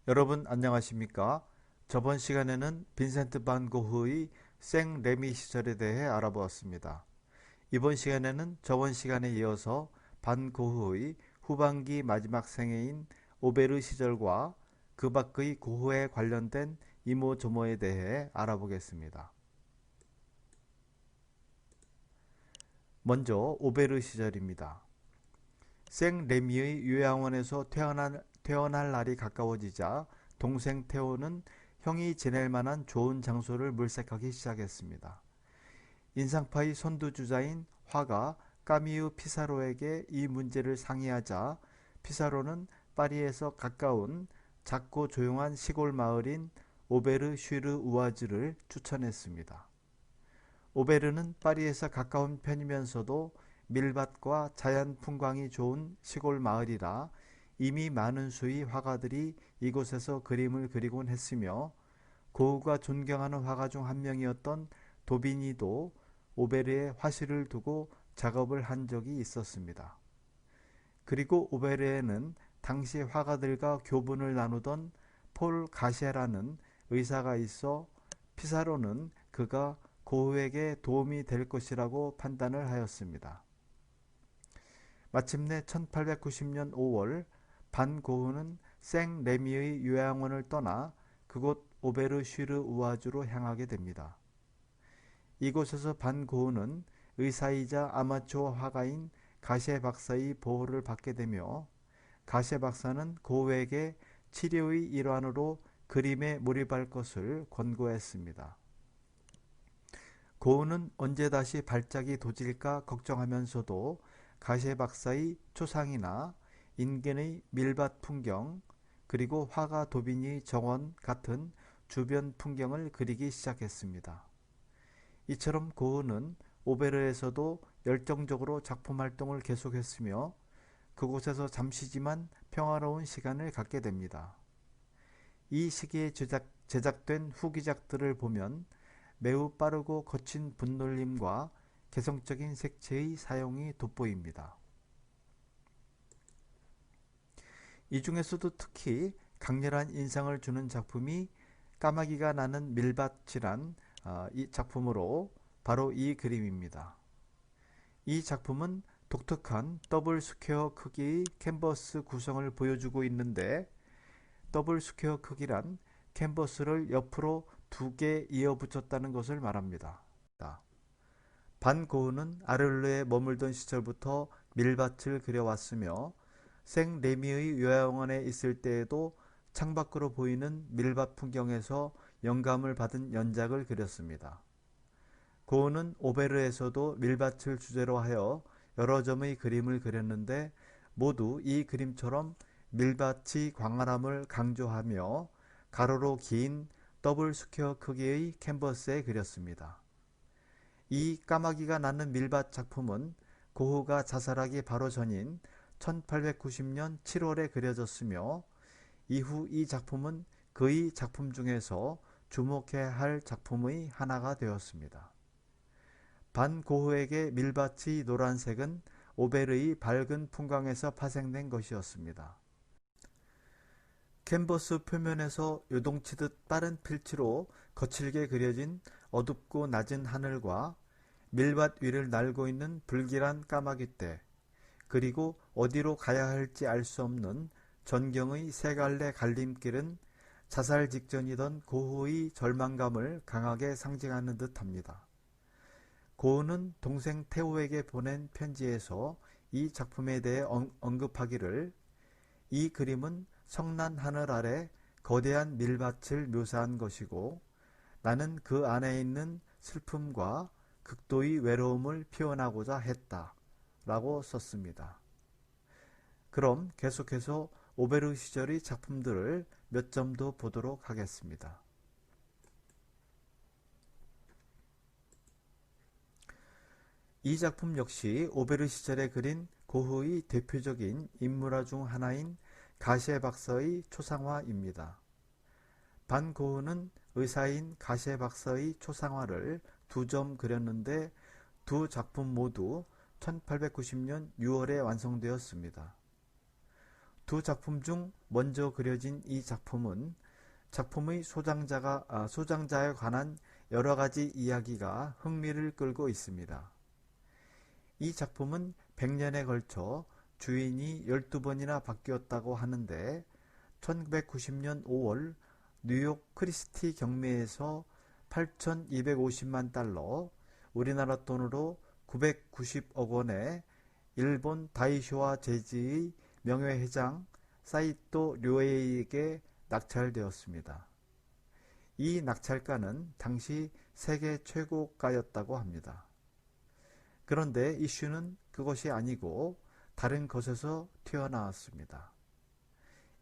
여러분 안녕하십니까? 저번 시간에는 빈센트 반 고흐의 생 레미 시절에 대해 알아보았습니다. 이번 시간에는 저번 시간에 이어서 반 고흐의 후반기 마지막 생애인 오베르 시절과 그 밖의 고흐에 관련된 이모저모에 대해 알아보겠습니다. 먼저 오베르 시절입니다. 생 레미의 요양원에서 태어날 날이 가까워지자 동생 테오는 형이 지낼 만한 좋은 장소를 물색하기 시작했습니다. 인상파의 선두주자인 화가 까미유 피사로에게 이 문제를 상의하자 피사로는 파리에서 가까운 작고 조용한 시골 마을인 오베르 슈르 우아즈를 추천했습니다. 오베르는 파리에서 가까운 편이면서도 밀밭과 자연 풍광이 좋은 시골 마을이라 이미 많은 수의 화가들이 이곳에서 그림을 그리곤 했으며 고흐가 존경하는 화가 중 한 명이었던 도비니도 오베르에 화실을 두고 작업을 한 적이 있었습니다. 그리고 오베르에는 당시 화가들과 교분을 나누던 폴 가셰라는 의사가 있어 피사로는 그가 고흐에게 도움이 될 것이라고 판단을 하였습니다. 마침내 1890년 5월 반 고흐는 생 레미의 요양원을 떠나 그곳 오베르 슈르 우아주로 향하게 됩니다. 이곳에서 반 고흐는 의사이자 아마추어 화가인 가셰 박사의 보호를 받게 되며 가셰 박사는 고흐에게 치료의 일환으로 그림에 몰입할 것을 권고했습니다. 고흐는 언제 다시 발작이 도질까 걱정하면서도 가셰 박사의 초상이나 인근의 밀밭 풍경 그리고 화가 도비니 정원 같은 주변 풍경을 그리기 시작했습니다. 이처럼 고흐는 오베르에서도 열정적으로 작품 활동을 계속했으며 그곳에서 잠시지만 평화로운 시간을 갖게 됩니다. 이 시기에 제작된 후기작들을 보면 매우 빠르고 거친 분놀림과 개성적인 색채의 사용이 돋보입니다. 이 중에서도 특히 강렬한 인상을 주는 작품이 까마귀가 나는 밀밭이란 이 작품으로 바로 이 그림입니다. 이 작품은 독특한 더블 스퀘어 크기의 캔버스 구성을 보여주고 있는데 더블 스퀘어 크기란 캔버스를 옆으로 두 개 이어붙였다는 것을 말합니다. 반 고흐는 아를루에 머물던 시절부터 밀밭을 그려왔으며 생 레미의 요양원에 있을 때에도 창밖으로 보이는 밀밭 풍경에서 영감을 받은 연작을 그렸습니다. 고흐는 오베르에서도 밀밭을 주제로 하여 여러 점의 그림을 그렸는데 모두 이 그림처럼 밀밭의 광활함을 강조하며 가로로 긴 더블 스퀘어 크기의 캔버스에 그렸습니다. 이 까마귀가 낳는 밀밭 작품은 고흐가 자살하기 바로 전인 1890년 7월에 그려졌으며 이후 이 작품은 그의 작품 중에서 주목해야 할 작품의 하나가 되었습니다. 반 고흐에게 밀밭의 노란색은 오베르의 밝은 풍광에서 파생된 것이었습니다. 캔버스 표면에서 요동치듯 빠른 필치로 거칠게 그려진 어둡고 낮은 하늘과 밀밭 위를 날고 있는 불길한 까마귀떼, 그리고 어디로 가야 할지 알 수 없는 전경의 세 갈래 갈림길은 자살 직전이던 고흐의 절망감을 강하게 상징하는 듯합니다. 고흐는 동생 테오에게 보낸 편지에서 이 작품에 대해 언급하기를 이 그림은 성난 하늘 아래 거대한 밀밭을 묘사한 것이고 나는 그 안에 있는 슬픔과 극도의 외로움을 표현하고자 했다 라고 썼습니다. 그럼 계속해서 오베르 시절의 작품들을 몇 점 더 보도록 하겠습니다. 이 작품 역시 오베르 시절에 그린 고흐의 대표적인 인물화 중 하나인 가셰 박사의 초상화입니다. 반 고흐는 의사인 가셰 박사의 초상화를 2점 그렸는데 두 작품 모두 1890년 6월에 완성되었습니다. 두 작품 중 먼저 그려진 이 작품은 작품의 소장자에 관한 여러 가지 이야기가 흥미를 끌고 있습니다. 이 작품은 100년에 걸쳐 주인이 12번이나 바뀌었다고 하는데 1990년 5월 뉴욕 크리스티 경매에서 8,250만 달러, 우리나라 돈으로 990억 원에 일본 다이쇼와 제지의 명예회장 사이토 료에이에게 낙찰되었습니다. 이 낙찰가는 당시 세계 최고가였다고 합니다. 그런데 이슈는 그것이 아니고 다른 것에서 튀어나왔습니다.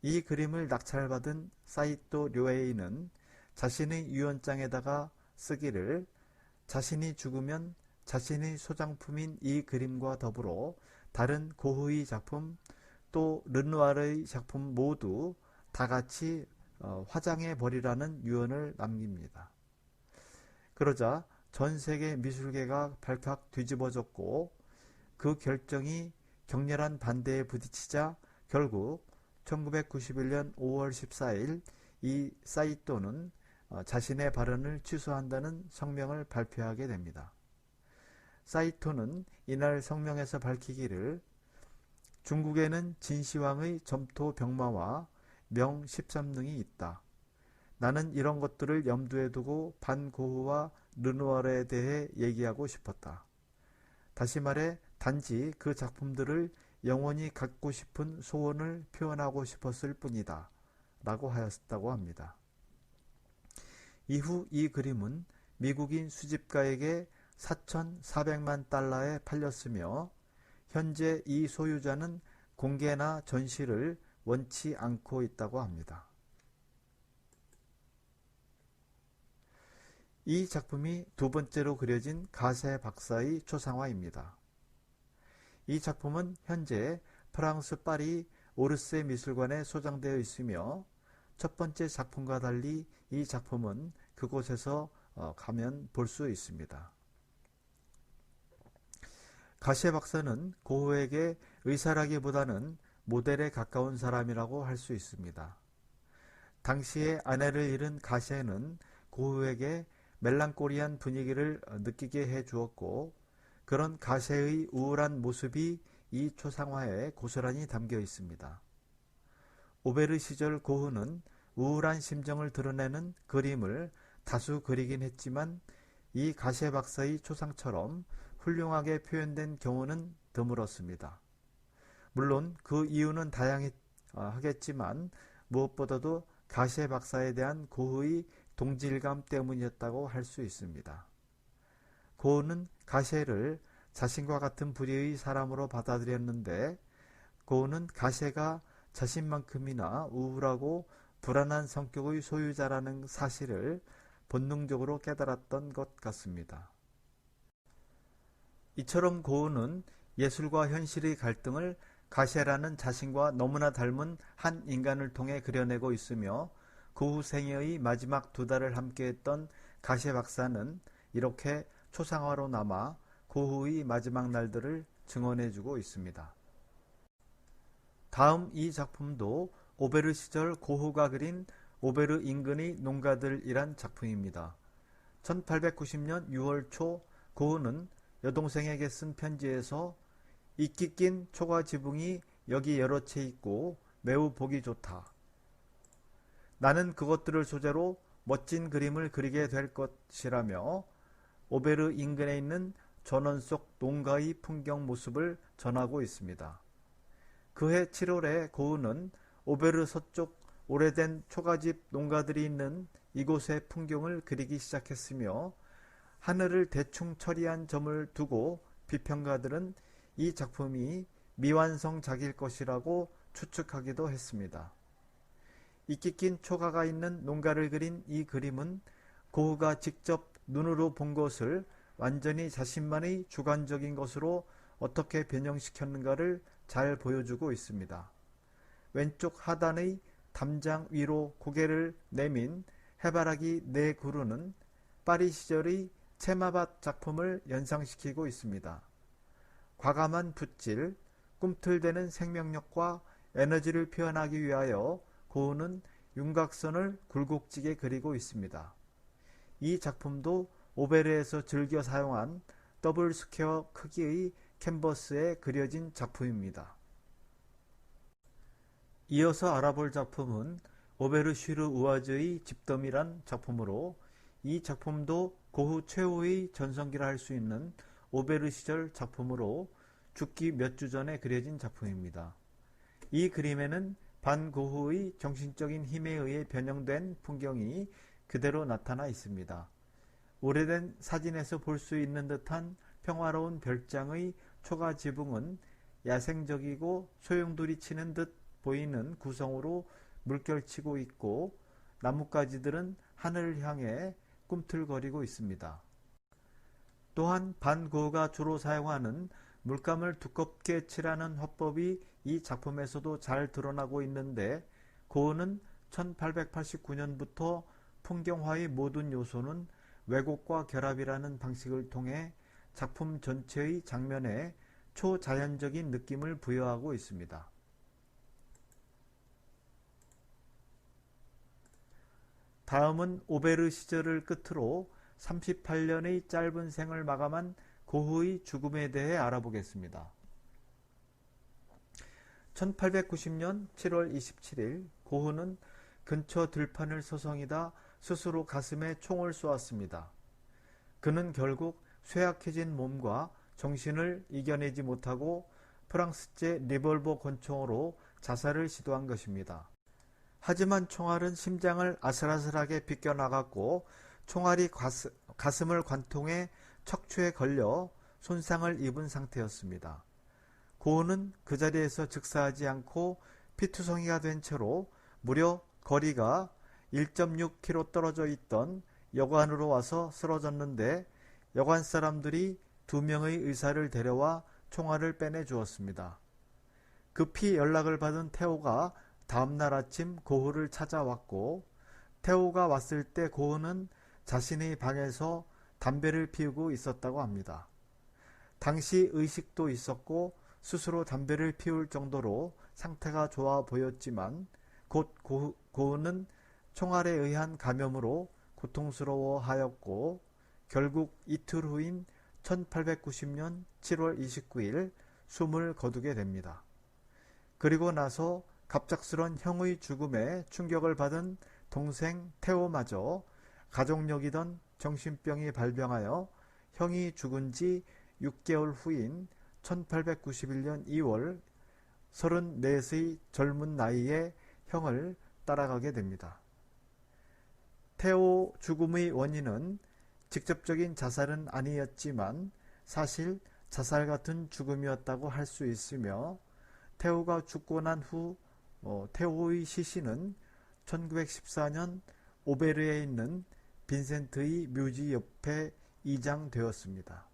이 그림을 낙찰받은 사이토 료에이는 자신의 유언장에다가 쓰기를 자신이 죽으면 자신의 소장품인 이 그림과 더불어 다른 고흐의 작품 또 르누아르의 작품 모두 다 같이 화장해 버리라는 유언을 남깁니다. 그러자 전 세계 미술계가 발칵 뒤집어졌고 그 결정이 격렬한 반대에 부딪히자 결국 1991년 5월 14일 이 사이토는 자신의 발언을 취소한다는 성명을 발표하게 됩니다. 사이토는 이날 성명에서 밝히기를 중국에는 진시황의 점토 병마와 명 13등이 있다. 나는 이런 것들을 염두에 두고 반고흐와 르누아르에 대해 얘기하고 싶었다. 다시 말해 단지 그 작품들을 영원히 갖고 싶은 소원을 표현하고 싶었을 뿐이다. 라고 하였다고 합니다. 이후 이 그림은 미국인 수집가에게 4,400만 달러에 팔렸으며 현재 이 소유자는 공개나 전시를 원치 않고 있다고 합니다. 이 작품이 두 번째로 그려진 가세 박사의 초상화입니다. 이 작품은 현재 프랑스 파리 오르세 미술관에 소장되어 있으며 첫 번째 작품과 달리 이 작품은 그곳에서 가면 볼 수 있습니다. 가세 박사는 고흐에게 의사라기보다는 모델에 가까운 사람이라고 할 수 있습니다. 당시에 아내를 잃은 가세는 고흐에게 멜랑콜리한 분위기를 느끼게 해 주었고 그런 가세의 우울한 모습이 이 초상화에 고스란히 담겨 있습니다. 오베르 시절 고흐는 우울한 심정을 드러내는 그림을 다수 그리긴 했지만 이 가세 박사의 초상처럼 훌륭하게 표현된 경우는 드물었습니다. 물론 그 이유는 다양하겠지만 무엇보다도 가세 박사에 대한 고흐의 동질감 때문이었다고 할 수 있습니다. 고흐는 가세를 자신과 같은 부류의 사람으로 받아들였는데 고흐는 가세가 자신만큼이나 우울하고 불안한 성격의 소유자라는 사실을 본능적으로 깨달았던 것 같습니다. 이처럼 고흐는 예술과 현실의 갈등을 가세라는 자신과 너무나 닮은 한 인간을 통해 그려내고 있으며 고흐 생애의 마지막 2달을 함께했던 가세 박사는 이렇게 초상화로 남아 고흐의 마지막 날들을 증언해주고 있습니다. 다음 이 작품도 오베르 시절 고흐가 그린 오베르 인근의 농가들이란 작품입니다. 1890년 6월 초 고흐는 여동생에게 쓴 편지에서 이끼 낀 초가 지붕이 여기 여러 채 있고 매우 보기 좋다. 나는 그것들을 소재로 멋진 그림을 그리게 될 것이라며 오베르 인근에 있는 전원 속 농가의 풍경 모습을 전하고 있습니다. 그해 7월에 고흐는 오베르 서쪽 오래된 초가집 농가들이 있는 이곳의 풍경을 그리기 시작했으며 하늘을 대충 처리한 점을 두고 비평가들은 이 작품이 미완성작일 것이라고 추측하기도 했습니다. 이끼 낀 초가가 있는 농가를 그린 이 그림은 고흐가 직접 눈으로 본 것을 완전히 자신만의 주관적인 것으로 어떻게 변형시켰는가를 잘 보여주고 있습니다. 왼쪽 하단의 담장 위로 고개를 내민 해바라기 4그루는 파리 시절의 체마밭 작품을 연상시키고 있습니다. 과감한 붓질, 꿈틀대는 생명력과 에너지를 표현하기 위하여 고흐는 윤곽선을 굴곡지게 그리고 있습니다. 이 작품도 오베르에서 즐겨 사용한 더블 스퀘어 크기의 캔버스에 그려진 작품입니다. 이어서 알아볼 작품은 오베르슈르 우아즈의 집더미란 작품으로, 이 작품도 고흐 최후의 전성기라 할 수 있는 오베르 시절 작품으로 죽기 몇 주 전에 그려진 작품입니다. 이 그림에는 반 고흐의 정신적인 힘에 의해 변형된 풍경이 그대로 나타나 있습니다. 오래된 사진에서 볼 수 있는 듯한 평화로운 별장의 초가 지붕은 야생적이고 소용돌이 치는 듯 보이는 구성으로 물결치고 있고, 나뭇가지들은 하늘을 향해 꿈틀거리고 있습니다. 또한 반 고흐가 주로 사용하는 물감을 두껍게 칠하는 화법이 이 작품에서도 잘 드러나고 있는데, 고흐는 1889년부터 풍경화의 모든 요소는 왜곡과 결합이라는 방식을 통해 작품 전체의 장면에 초자연적인 느낌을 부여하고 있습니다. 다음은 오베르 시절을 끝으로 38년의 짧은 생을 마감한 고흐의 죽음에 대해 알아보겠습니다. 1890년 7월 27일 고흐는 근처 들판을 서성이다 스스로 가슴에 총을 쏘았습니다. 그는 결국 쇠약해진 몸과 정신을 이겨내지 못하고 프랑스제 리볼버 권총으로 자살을 시도한 것입니다. 하지만 총알은 심장을 아슬아슬하게 비껴나갔고, 총알이 가슴을 관통해 척추에 걸려 손상을 입은 상태였습니다. 고흐는 그 자리에서 즉사하지 않고 피투성이가 된 채로 무려 거리가 1.6km 떨어져 있던 여관으로 와서 쓰러졌는데, 여관 사람들이 2명의 의사를 데려와 총알을 빼내 주었습니다. 급히 연락을 받은 테오가 다음날 아침 고흐를 찾아왔고, 테오가 왔을 때 고흐는 자신의 방에서 담배를 피우고 있었다고 합니다. 당시 의식도 있었고 스스로 담배를 피울 정도로 상태가 좋아 보였지만, 곧 고흐는 총알에 의한 감염으로 고통스러워하였고, 결국 이틀 후인 1890년 7월 29일 숨을 거두게 됩니다. 그리고 나서 갑작스런 형의 죽음에 충격을 받은 동생 테오마저 가족력이던 정신병이 발병하여 형이 죽은 지 6개월 후인 1891년 2월 34의 젊은 나이에 형을 따라가게 됩니다. 테오 죽음의 원인은 직접적인 자살은 아니었지만 사실 자살 같은 죽음이었다고 할 수 있으며, 테오가 죽고 난 후 테오의 시신은 1914년 오베르에 있는 빈센트의 묘지 옆에 이장되었습니다.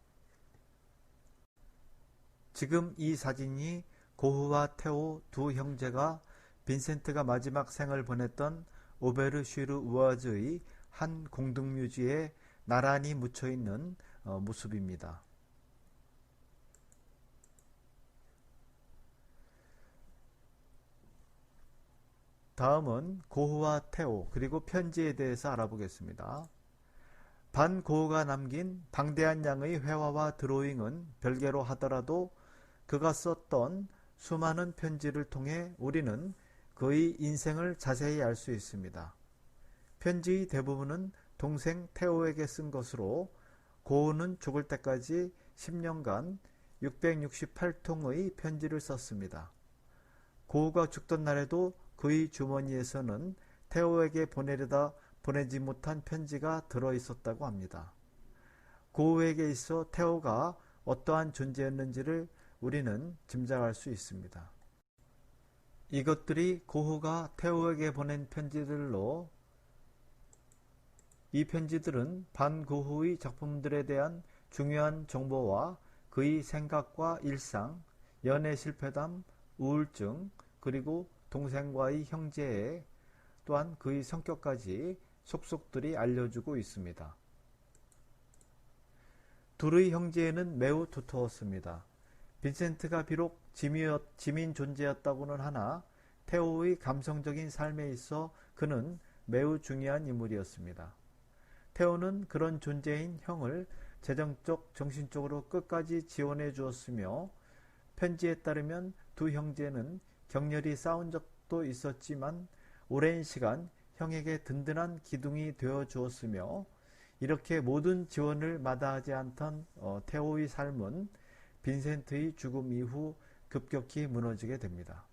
지금 이 사진이 고흐와 테오 두 형제가 빈센트가 마지막 생을 보냈던 오베르 슈르 우아즈의 한 공동묘지에 나란히 묻혀있는 모습입니다. 다음은 고흐와 테오 그리고 편지에 대해서 알아보겠습니다. 반 고흐가 남긴 방대한 양의 회화와 드로잉은 별개로 하더라도 그가 썼던 수많은 편지를 통해 우리는 그의 인생을 자세히 알 수 있습니다. 편지의 대부분은 동생 테오에게 쓴 것으로, 고흐는 죽을 때까지 10년간 668통의 편지를 썼습니다. 고흐가 죽던 날에도 그의 주머니에서는 테오에게 보내려다 보내지 못한 편지가 들어있었다고 합니다. 고흐에게 있어 테오가 어떠한 존재였는지를 우리는 짐작할 수 있습니다. 이것들이 고흐가 테오에게 보낸 편지들로, 이 편지들은 반 고흐의 작품들에 대한 중요한 정보와 그의 생각과 일상, 연애 실패담, 우울증, 그리고 동생과의 형제애, 또한 그의 성격까지 속속들이 알려주고 있습니다. 둘의 형제애는 매우 두터웠습니다. 빈센트가 비록 지민 존재였다고는 하나 테오의 감성적인 삶에 있어 그는 매우 중요한 인물이었습니다. 테오는 그런 존재인 형을 재정적, 정신적으로 끝까지 지원해 주었으며 편지에 따르면 두 형제는 격렬히 싸운 적도 있었지만 오랜 시간 형에게 든든한 기둥이 되어 주었으며 이렇게 모든 지원을 마다하지 않던 테오의 삶은 빈센트의 죽음 이후 급격히 무너지게 됩니다.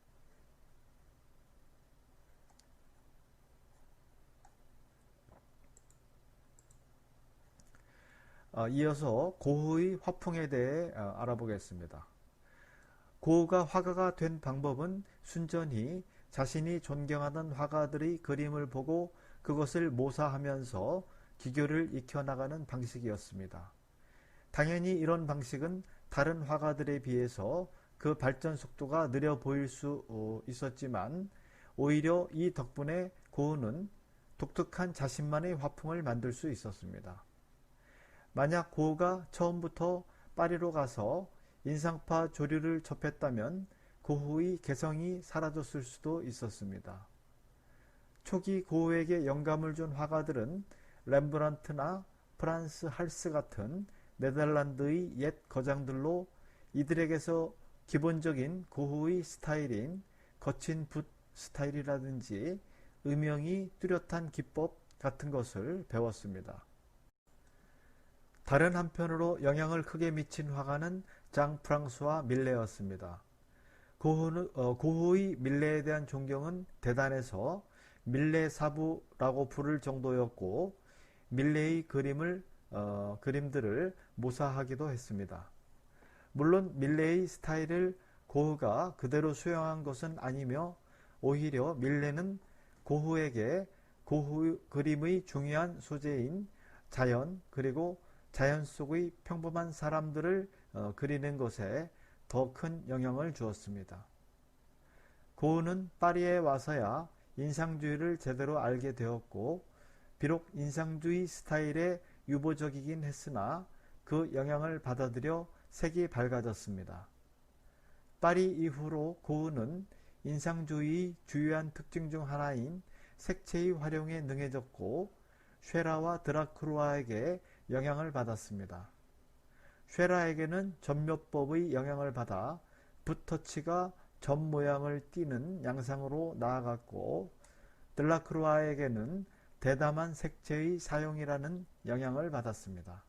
이어서 고흐의 화풍에 대해 알아보겠습니다. 고흐가 화가가 된 방법은 순전히 자신이 존경하던 화가들의 그림을 보고 그것을 모사하면서 기교를 익혀나가는 방식이었습니다. 당연히 이런 방식은 다른 화가들에 비해서 그 발전 속도가 느려 보일 수 있었지만 오히려 이 덕분에 고흐는 독특한 자신만의 화풍을 만들 수 있었습니다. 만약 고흐가 처음부터 파리로 가서 인상파 조류를 접했다면 고흐의 개성이 사라졌을 수도 있었습니다. 초기 고흐에게 영감을 준 화가들은 렘브란트나 프란스 할스 같은 네덜란드의 옛 거장들로 이들에게서 기본적인 고흐의 스타일인 거친 붓 스타일이라든지 음영이 뚜렷한 기법 같은 것을 배웠습니다. 다른 한편으로 영향을 크게 미친 화가는 장 프랑스와 밀레였습니다. 고흐의 밀레에 대한 존경은 대단해서 밀레 사부라고 부를 정도였고 밀레의 그림들을 모사하기도 했습니다. 물론 밀레의 스타일을 고흐가 그대로 수용한 것은 아니며 오히려 밀레는 고흐에게 고흐 그림의 중요한 소재인 자연 그리고 자연 속의 평범한 사람들을 그리는 것에 더 큰 영향을 주었습니다. 고흐는 파리에 와서야 인상주의를 제대로 알게 되었고 비록 인상주의 스타일에 유보적이긴 했으나 그 영향을 받아들여 색이 밝아졌습니다. 파리 이후로 고흐는 인상주의의 주요한 특징 중 하나인 색채의 활용에 능해졌고 쉐라와 드라크루아에게 영향을 받았습니다. 쉐라에게는 점묘법의 영향을 받아 붓터치가 점 모양을 띠는 양상으로 나아갔고 드라크루아에게는 대담한 색채의 사용이라는 영향을 받았습니다.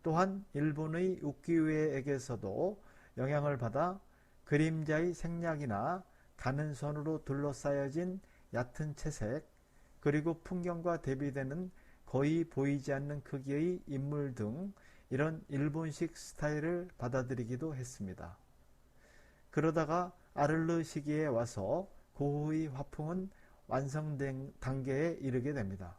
또한 일본의 우키우에에게서도 영향을 받아 그림자의 생략이나 가는 선으로 둘러싸여진 얕은 채색 그리고 풍경과 대비되는 거의 보이지 않는 크기의 인물 등 이런 일본식 스타일을 받아들이기도 했습니다. 그러다가 아를르 시기에 와서 고흐의 화풍은 완성된 단계에 이르게 됩니다.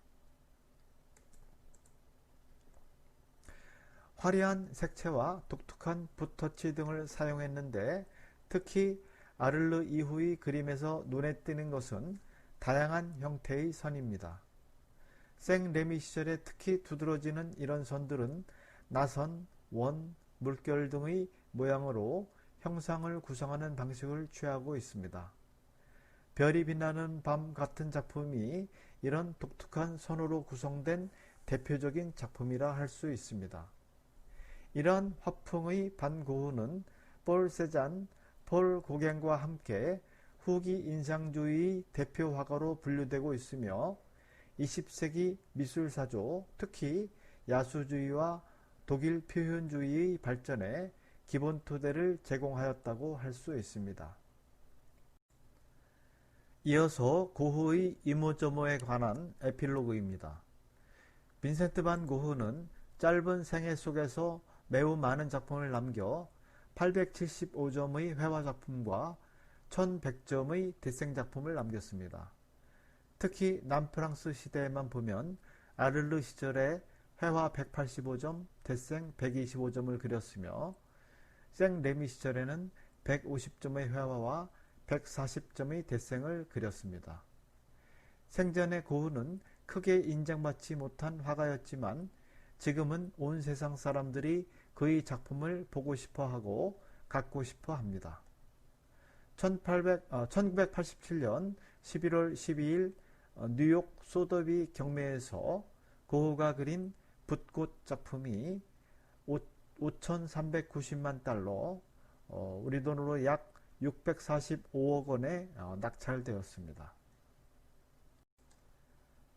화려한 색채와 독특한 붓터치 등을 사용했는데 특히 아를르 이후의 그림에서 눈에 띄는 것은 다양한 형태의 선입니다. 생레미 시절에 특히 두드러지는 이런 선들은 나선, 원, 물결 등의 모양으로 형상을 구성하는 방식을 취하고 있습니다. 별이 빛나는 밤 같은 작품이 이런 독특한 선으로 구성된 대표적인 작품이라 할 수 있습니다. 이러한 화풍의 반고흐는 폴 세잔, 폴 고갱과 함께 후기 인상주의의 대표 화가로 분류되고 있으며 20세기 미술사조, 특히 야수주의와 독일 표현주의의 발전에 기본 토대를 제공하였다고 할 수 있습니다. 이어서 고흐의 이모저모에 관한 에필로그입니다. 빈센트 반 고흐는 짧은 생애 속에서 매우 많은 작품을 남겨 875점의 회화작품과 1100점의 데생작품을 남겼습니다. 특히 남프랑스 시대에만 보면 아를르 시절에 회화 185점, 데생 125점을 그렸으며 생레미 시절에는 150점의 회화와 140점의 데생을 그렸습니다. 생전의 고흐는 크게 인정받지 못한 화가였지만 지금은 온 세상 사람들이 그의 작품을 보고 싶어하고 갖고 싶어 합니다. 1987년 11월 12일 뉴욕 소더비 경매에서 고흐가 그린 붓꽃 작품이 5,390만 달러, 우리 돈으로 약 645억 원에 낙찰되었습니다.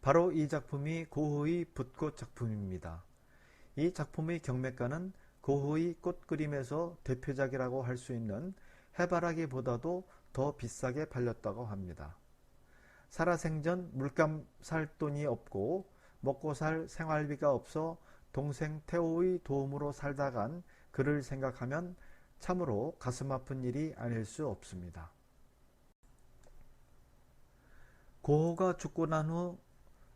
바로 이 작품이 고흐의 붓꽃 작품입니다. 이 작품의 경매가는 고흐의 꽃그림에서 대표작이라고 할 수 있는 해바라기보다도 더 비싸게 팔렸다고 합니다. 살아생전 물감 살 돈이 없고 먹고 살 생활비가 없어 동생 테오의 도움으로 살다간 그를 생각하면 참으로 가슴 아픈 일이 아닐 수 없습니다. 고흐가 죽고 난 후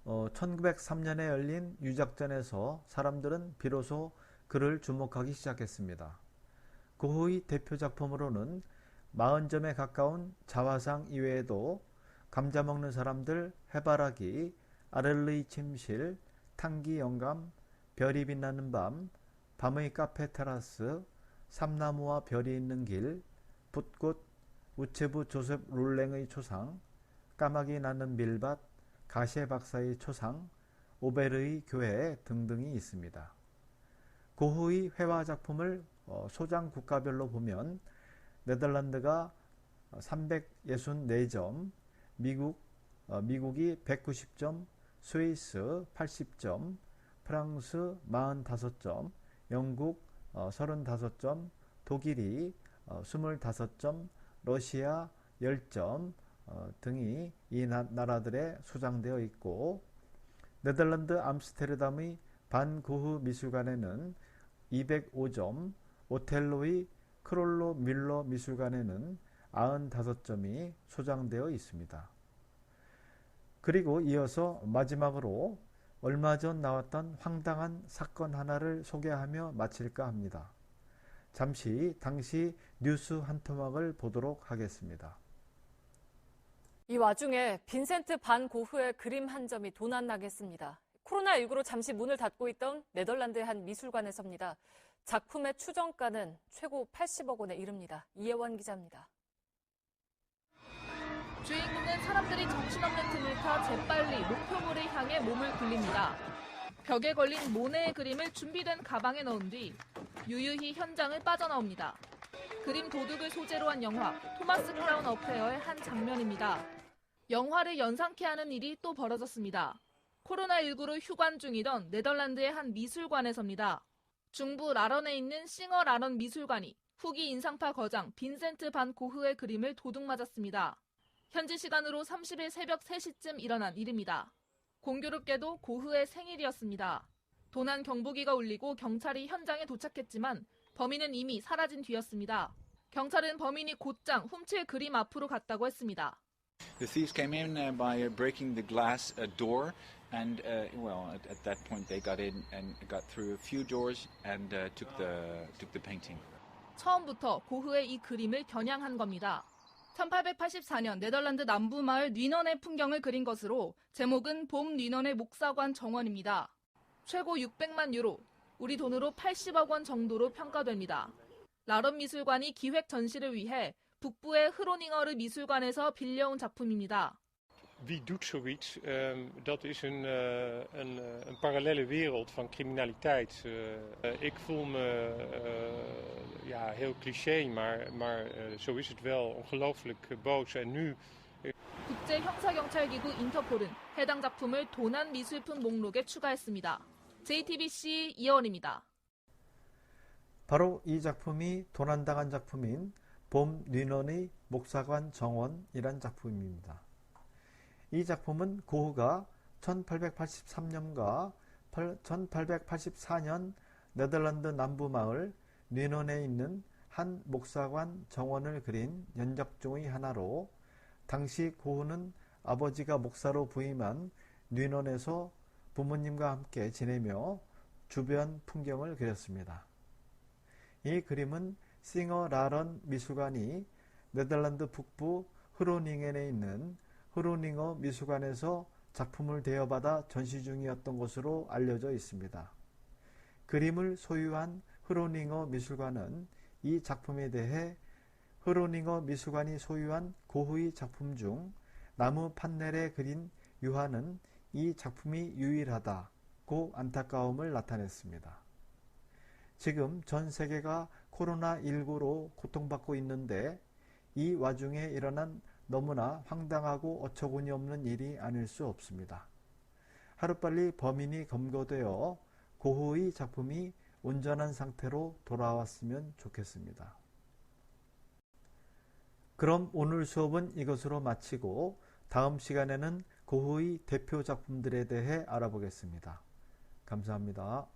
1903년에 열린 유작전에서 사람들은 비로소 그를 주목하기 시작했습니다. 고흐의 대표 작품으로는 40점에 가까운 자화상 이외에도 감자 먹는 사람들, 해바라기, 아렐르의 침실, 탕기 영감, 별이 빛나는 밤, 밤의 카페 테라스, 삼나무와 별이 있는 길, 붓꽃, 우체부 조셉 롤랭의 초상, 까마귀 나는 밀밭, 가시에 박사의 초상, 오베르의 교회 등등이 있습니다. 고흐의 회화 작품을 소장 국가별로 보면 네덜란드가 364점, 미국이 190점, 스위스 80점, 프랑스 45점, 영국 35점, 독일이 25점, 러시아 10점 등이 이 나라들에 소장되어 있고, 네덜란드 암스테르담의 반 고흐 미술관에는 205점, 오텔로의 크롤로 뮬러 미술관에는 95점이 소장되어 있습니다. 그리고 이어서 마지막으로 얼마 전 나왔던 황당한 사건 하나를 소개하며 마칠까 합니다. 잠시 당시 뉴스 한 토막을 보도록 하겠습니다. 이 와중에 빈센트 반 고흐의 그림 한 점이 도난나겠습니다. 코로나19로 잠시 문을 닫고 있던 네덜란드의 한 미술관에서입니다. 작품의 추정가는 최고 80억 원에 이릅니다. 이혜원 기자입니다. 주인공은 사람들이 정신없는 틈을 타 재빨리 목표물을 향해 몸을 굴립니다. 벽에 걸린 모네의 그림을 준비된 가방에 넣은 뒤 유유히 현장을 빠져나옵니다. 그림 도둑을 소재로 한 영화 토마스 크라운 어페어의 한 장면입니다. 영화를 연상케 하는 일이 또 벌어졌습니다. 코로나19로 휴관 중이던 네덜란드의 한 미술관에서입니다. 중부 라런에 있는 싱어 라런 미술관이 후기 인상파 거장 빈센트 반 고흐의 그림을 도둑맞았습니다. 현지 시간으로 30일 새벽 3시쯤 일어난 일입니다. 공교롭게도 고흐의 생일이었습니다. 도난 경보기가 울리고 경찰이 현장에 도착했지만 범인은 이미 사라진 뒤였습니다. 경찰은 범인이 곧장 훔칠 그림 앞으로 갔다고 했습니다. The thieves came in by breaking the glass door, and at that point they got in and got through a few doors and took the painting. 처음부터 고흐의 이 그림을 겨냥한 겁니다. 1884년 네덜란드 남부 마을 뉘넌의 풍경을 그린 것으로 제목은 봄 뉘넌의 목사관 정원입니다. 최고 600만 유로, 우리 돈으로 80억 원 정도로 평가됩니다. 라런 미술관이 기획 전시를 위해 북부의 흐로닝어르 미술관에서 빌려온 작품입니다. Wie doet zoiets? Dat is een parallele wereld van criminaliteit. Ik voel me heel cliché, maar zo is het wel. Ongelooflijk boos. En nu. 국제형사경찰기구 인터폴은 해당 작품을 도난 미술품 목록에 추가했습니다. JTBC 이혜원입니다. 바로 이 작품이 도난당한 작품인 봄 뉘넌의 목사관 정원이란 작품입니다. 이 작품은 고흐가 1883년과 1884년 네덜란드 남부 마을 뉘넌에 있는 한 목사관 정원을 그린 연작 중의 하나로, 당시 고흐는 아버지가 목사로 부임한 뉘넌에서 부모님과 함께 지내며 주변 풍경을 그렸습니다. 이 그림은 싱어 라런 미술관이 네덜란드 북부 흐로닝엔에 있는 흐로닝어 미술관에서 작품을 대여받아 전시 중이었던 것으로 알려져 있습니다. 그림을 소유한 흐로닝어 미술관은 이 작품에 대해 흐로닝어 미술관이 소유한 고흐의 작품 중 나무 판넬에 그린 유화는 이 작품이 유일하다고 안타까움을 나타냈습니다. 지금 전 세계가 코로나19로 고통받고 있는데 이 와중에 일어난 너무나 황당하고 어처구니 없는 일이 아닐 수 없습니다. 하루빨리 범인이 검거되어 고흐의 작품이 온전한 상태로 돌아왔으면 좋겠습니다. 그럼 오늘 수업은 이것으로 마치고 다음 시간에는 고흐의 대표 작품들에 대해 알아보겠습니다. 감사합니다.